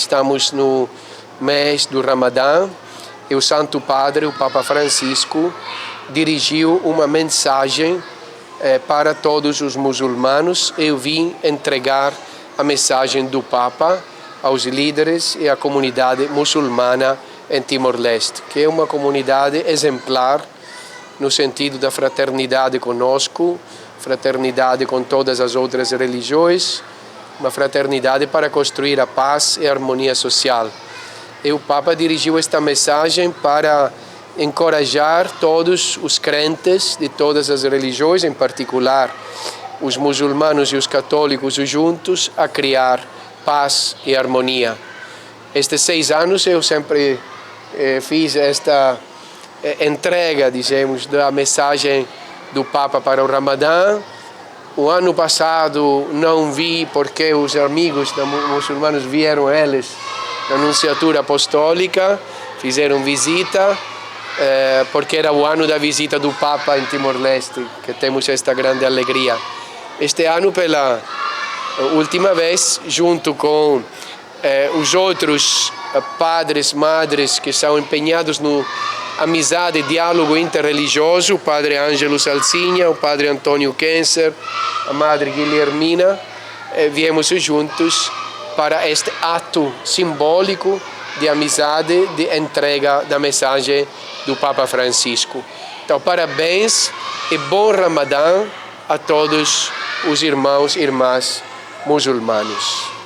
estamos no mês do Ramadã e o Santo Padre, o Papa Francisco, dirigiu uma mensagem para todos os muçulmanos. Eu vim entregar a mensagem do Papa aos líderes e à comunidade muçulmana em Timor-Leste, que é uma comunidade exemplar no sentido da fraternidade conosco, fraternidade com todas as outras religiões, uma fraternidade para construir a paz e a harmonia social. E o Papa dirigiu esta mensagem para encorajar todos os crentes de todas as religiões, em particular os muçulmanos e os católicos juntos, a criar paz e harmonia. Estes 6 anos eu sempre fiz esta entrega, dizemos, da mensagem do Papa para o Ramadã. O ano passado não vi porque os amigos muçulmanos vieram eles na Anunciatura Apostólica, fizeram visita, porque era o ano da visita do Papa em Timor-Leste, que temos esta grande alegria. Este ano, pela última vez, junto com os outros padres, madres que são empenhados no amizade e diálogo interreligioso, o padre Ângelo Salsinha, o padre Antônio Kenser, a madre Guilhermina, viemos juntos para este ato simbólico de amizade, de entrega da mensagem do Papa Francisco. Então, parabéns e bom Ramadã a todos os irmãos e irmãs muçulmanos.